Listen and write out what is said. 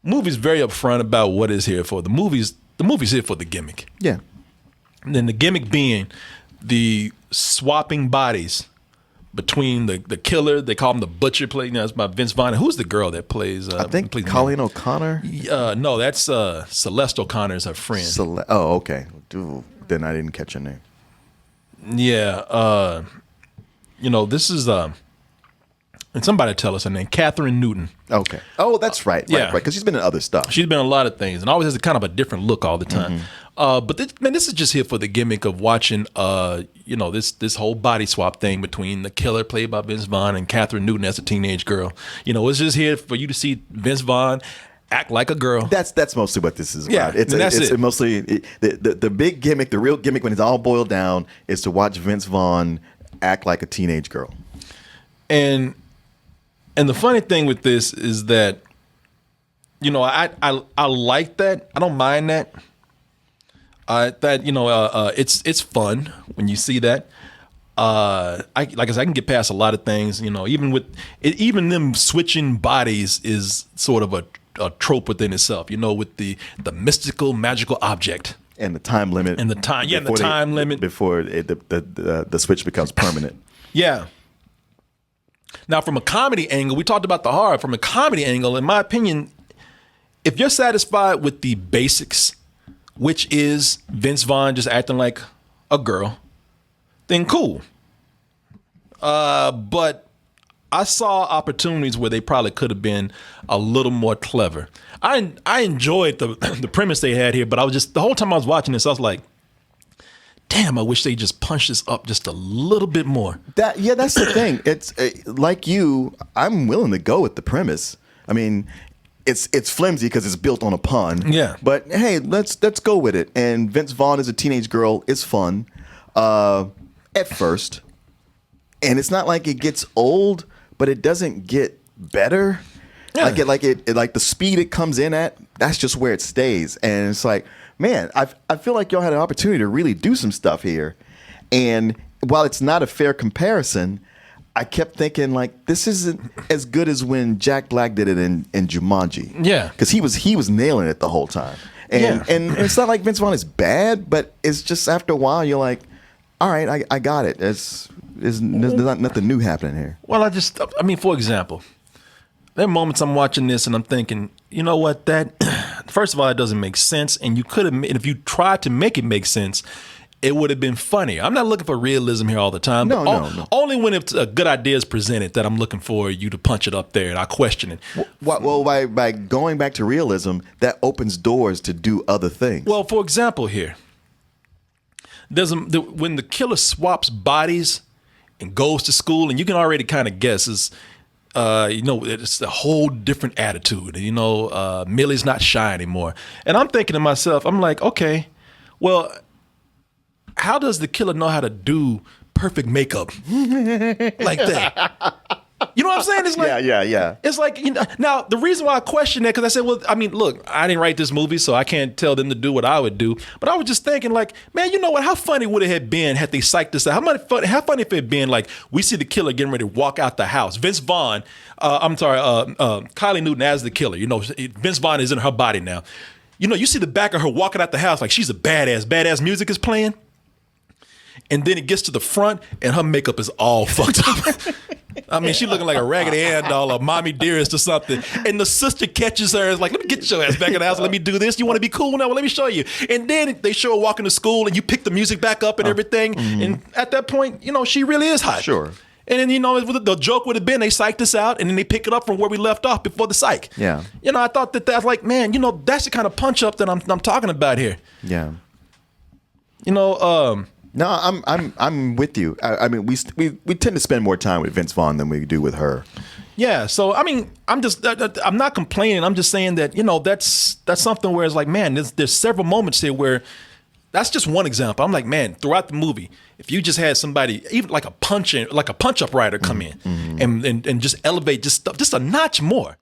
movie's very upfront about what it's here for. The movie's here for the gimmick. Yeah. And then the gimmick being the swapping bodies between the killer. They call him the butcher. It's by Vince Vaughn. Who's the girl that plays? I think plays Colleen O'Connor. No, that's Celeste O'Connor is her friend. Oh, okay. Dude, then I didn't catch her name. Yeah. This is and somebody tell us her name, Catherine Newton. Okay. Oh, that's right. Right. Because she's been in other stuff. She's been in a lot of things and always has a kind of a different look all the time. But this is just here for the gimmick of watching, this whole body swap thing between the killer played by Vince Vaughn and Catherine Newton as a teenage girl. It's just here for you to see Vince Vaughn act like a girl. That's mostly what this is about. Yeah, it's mostly the big gimmick, the real gimmick when it's all boiled down is to watch Vince Vaughn act like a teenage girl. And the funny thing with this is that, I like that. I don't mind that. It's fun when you see that. I can get past a lot of things. Even with it, even them switching bodies is sort of a trope within itself. With the mystical, magical object and the time limit and the time limit before the switch becomes permanent. Yeah. Now, from a comedy angle, we talked about the horror. From a comedy angle, in my opinion, if you're satisfied with the basics, which is Vince Vaughn just acting like a girl, then cool. But I saw opportunities where they probably could have been a little more clever. I enjoyed the premise they had here, but I was just, the whole time I was watching this, I was like, damn, I wish they just punched this up just a little bit more. That's the thing. It's like you, I'm willing to go with the premise. I mean, it's flimsy because it's built on a pun. Yeah. But hey, let's go with it. And Vince Vaughn as a teenage girl is fun at first. And it's not like it gets old, but it doesn't get better. Yeah. Like the speed it comes in at, that's just where it stays. And it's like, man, I feel like y'all had an opportunity to really do some stuff here. And while it's not a fair comparison, I kept thinking like this isn't as good as when Jack Black did it in Jumanji. Yeah, because he was nailing it the whole time. And it's not like Vince Vaughn is bad, but it's just after a while you're like, all right, I got it. There's not nothing new happening here. Well, I mean, for example, there are moments I'm watching this and I'm thinking, you know what, that first of all, it doesn't make sense, and you could have, if you tried to make it make sense, it would have been funnier. I'm not looking for realism here all the time. No. Only when it's a good idea is presented that I'm looking for you to punch it up there and I question it. Well, by going back to realism, that opens doors to do other things. Well, for example, here, when the killer swaps bodies and goes to school, and you can already kind of guess it's a whole different attitude. Millie's not shy anymore. And I'm thinking to myself, I'm like, okay, well, how does the killer know how to do perfect makeup like that? You know what I'm saying? It's like, yeah. It's like, now the reason why I question that, because I said, well, I mean, look, I didn't write this movie, so I can't tell them to do what I would do. But I was just thinking, like, man, you know what? How funny would it have been had they psyched this out? How funny if it had been like we see the killer getting ready to walk out the house. Vince Vaughn, Kylie Newton as the killer. Vince Vaughn is in her body now. You see the back of her walking out the house like she's a badass. Badass music is playing. And then it gets to the front and her makeup is all fucked up. I mean, she's looking like a Raggedy Ann doll or Mommy Dearest or something. And the sister catches her and is like, let me get your ass back in the house. Let me do this. You want to be cool now? Well, let me show you. And then they show her walking to school and you pick the music back up and everything. Mm-hmm. And at that point, she really is hot. Sure. And then, the joke would have been they psyched us out and then they pick it up from where we left off before the psych. Yeah. I thought that's like, man, that's the kind of punch up that I'm talking about here. Yeah. No, I'm with you. I mean, we tend to spend more time with Vince Vaughn than we do with her. Yeah. So I mean, I'm not complaining. I'm just saying that that's something where it's like, man, there's several moments here where that's just one example. I'm like, man, throughout the movie, if you just had somebody, even like a punch up writer come in and just elevate just a notch more.